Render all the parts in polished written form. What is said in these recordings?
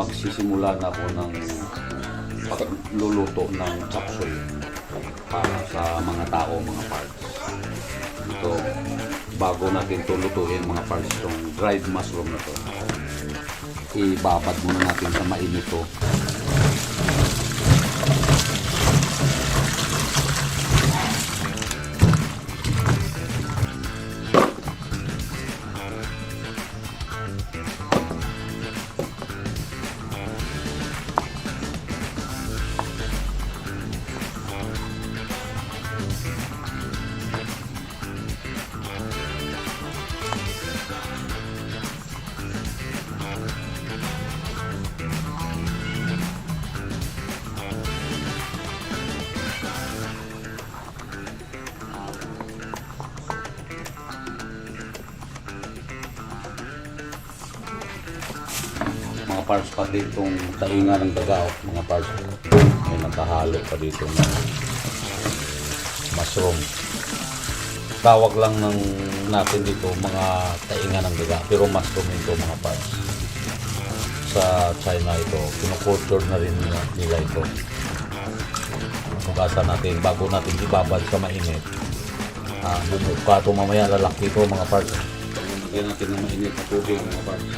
magsisimula na ako ng pagluluto ng chop suey para sa mga tao, mga parts. Ito, bago natin ito lutuin mga parts, itong dried mushroom na to, ibabad muna natin sa mainit to. Mga parts pa ditong tainga ng daga, mga parts, may nakahalo pa dito ng mushroom. Tawag lang ng natin dito mga tainga ng daga, pero mushroom ito mga parts. Sa China ito, kinukulture na rin nila ito. Hugasan natin bago natin ibabad sa mainit. Bumuka ito mamaya, lalaki ito mga parts. Lagyan natin ng mainit na tubig mga parts.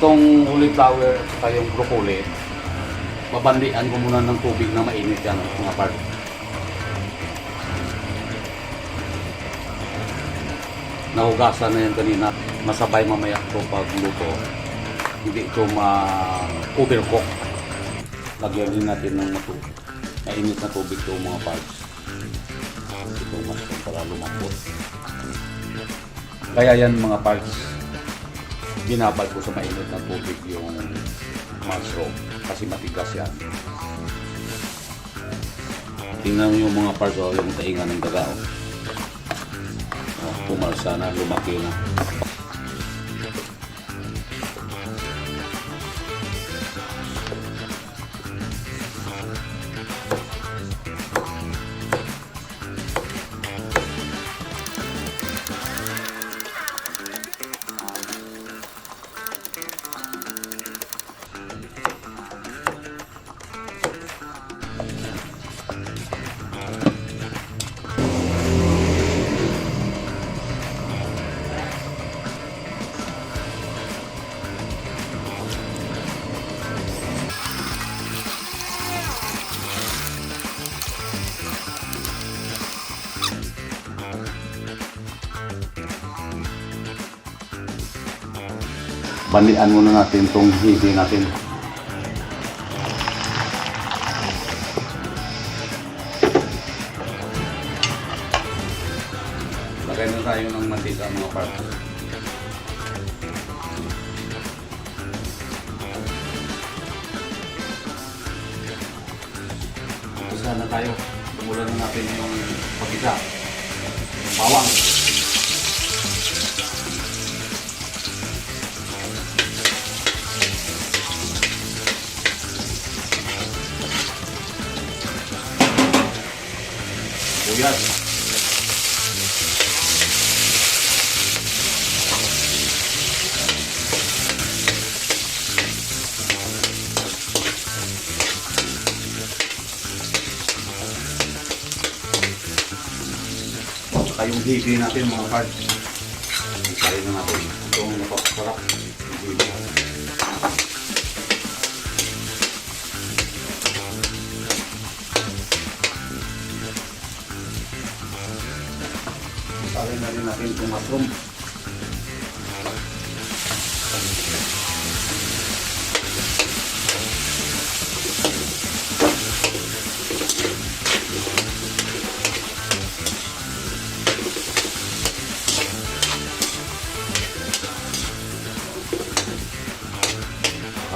Itong cauliflower at yung broccoli, babandian ko muna ng tubig na mainit yan mga part. Nahugasan na yan kanina, masabay mamaya ito pag luto. Hindi ito ma-overcook. Lagyan din natin ng mainit na tubig ito mga parts. Ito mas para lumambot. Kaya yan mga parts, binabad ko sa mainit na tubig yung mushroom kasi matigas yan. Tingnan yung mga parts, yung tainga ng daga. Pumalsa na, lumaki na. Bandian muna natin itong hibi natin. Lagay na tayo ng mantika mga parts. Isa na tayo. Tumulan na natin yung pag-isa. Bawang. Sibuyas. Saka yung hibi natin mga parts. Isayin na natin. Itong napapasarap. Hibi. Isayin na rin natin itong mushroom.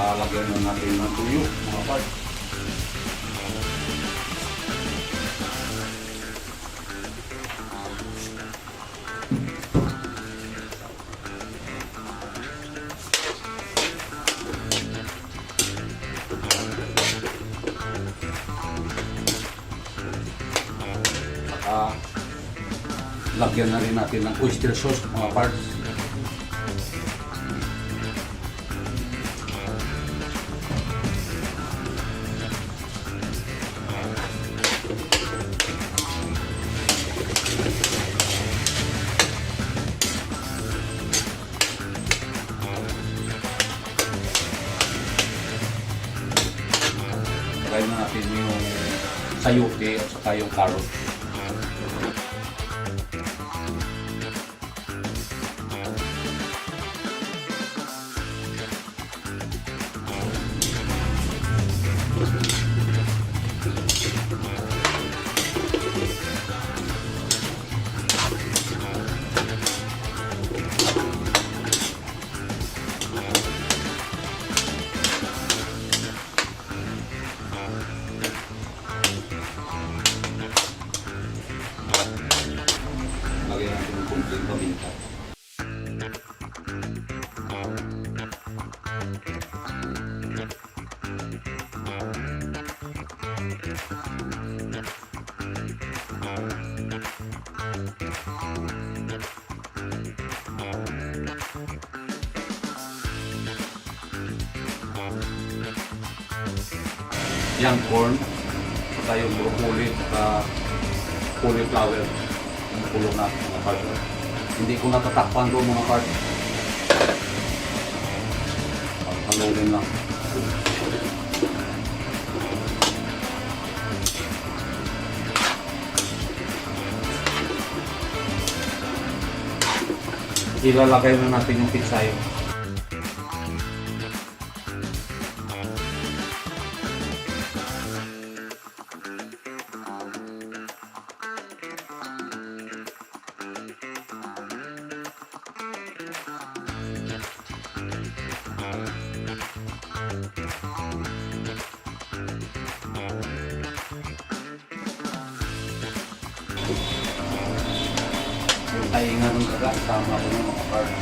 Lagyan na natin ng tuyo, mga parts. Lagyan na rin natin ng oyster sauce, mga parts. Lagyan na natin yung sayote at saka yung carrot. Lagyan natin ng kunting paminta. Yung corn, saka yung broccoli, saka cauliflower, yung pulo na mga parts. Hindi ko natatakpan doon mga parts. Haluin lang. Ilalagay na natin yung pizza yun. Yung tainga ng daga, tama ko ng mga parts.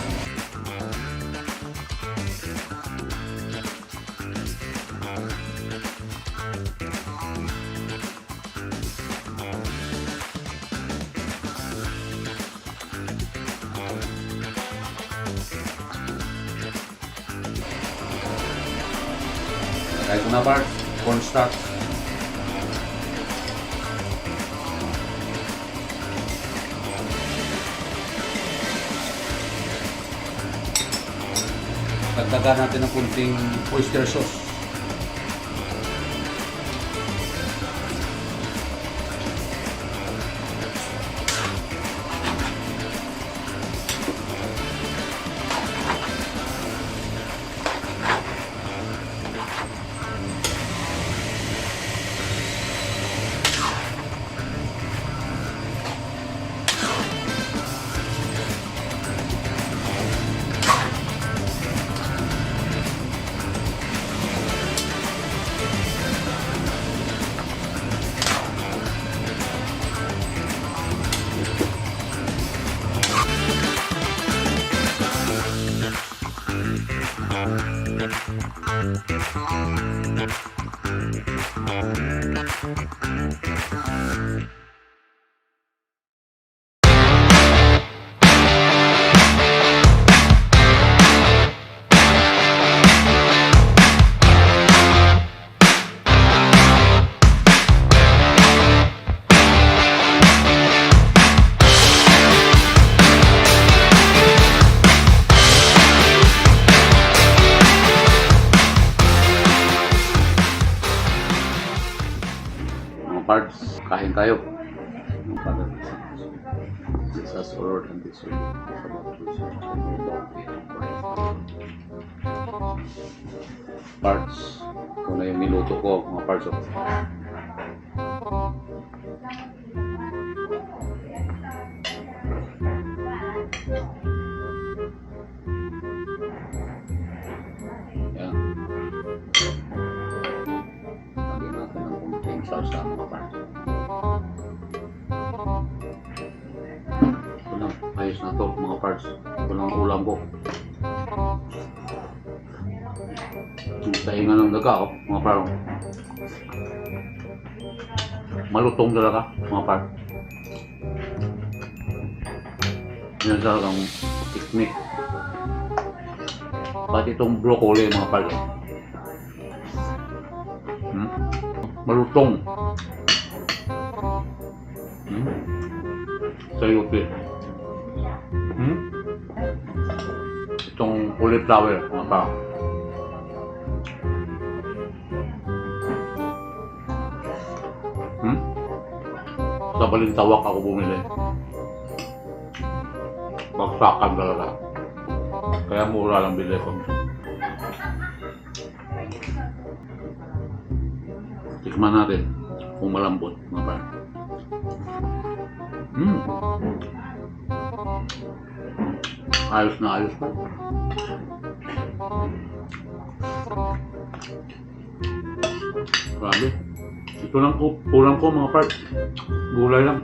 Lagay ko na parts, cornstarch. Dagdagan natin ng kunting oyster sauce. Parts, kain tayo. This has ordered and this will parts. Ito na yung niluto ko, mga parts of yan. ayos na to mga parts. Ito lang ang ulam ko. Yung tainga ng daga, mga parts. Malutong talaga, mga parts. Yan talagang technique. Pati itong broccoli, mga parts. Malutong. Sayote. Itong cauliflower, mga pa. Sa Balintawak ako bumili. Bagsakan talaga. Kaya mura lang bili ko. Tikman natin kung malambot, mga pa. Ayos na ayos pa. Grabe. Ito lang po, kulang ko mga part. Gulay lang.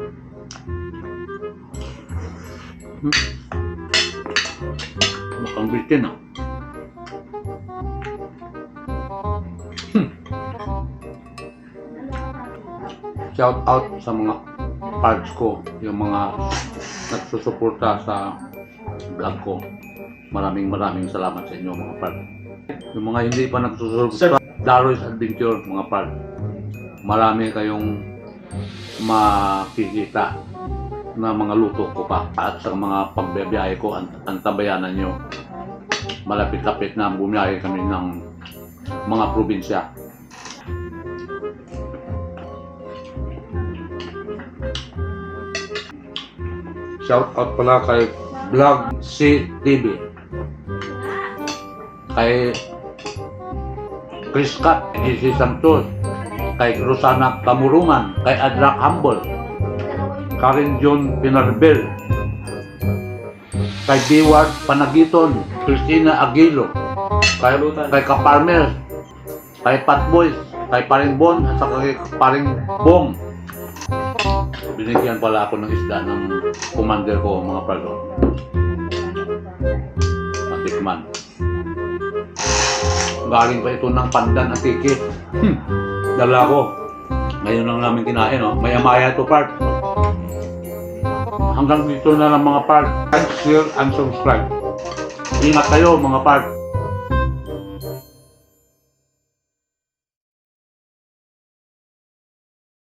Mukhang bitin ah. Shout out sa mga parts ko, yung mga nagsusuporta sa vlog ko. Maraming salamat sa inyo mga parts. Yung mga hindi pa nagsusuporta, Daroy's Adventure mga parts. Marami kayong makikita na mga luto ko pa at sa mga pagbibiyahe ko, antabayanan nyo. Malapit-lapit na bumiyahe kami ng mga probinsya. Shout out pala kay Vlog CTV, kay Chris Cat, GC Santos, kay Rosana Kamurungan, kay Adrak Humble, Karen John Pinarbel, kay Diwart Panagiton, Christina Aguilo, kay Kaparmer, kay Patboys, kay Paring Bon, at kay Paring Bong. Binigyan pala ako ng isda ng commander ko, mga palo. Matikman. Galing pa ito ng Pandan Antique. Dala ko. Ngayon lang namin kinain, no? Maya-maya ito, part. Hanggang dito na lang mga part. Like, share, and subscribe. Ingat kayo, mga part.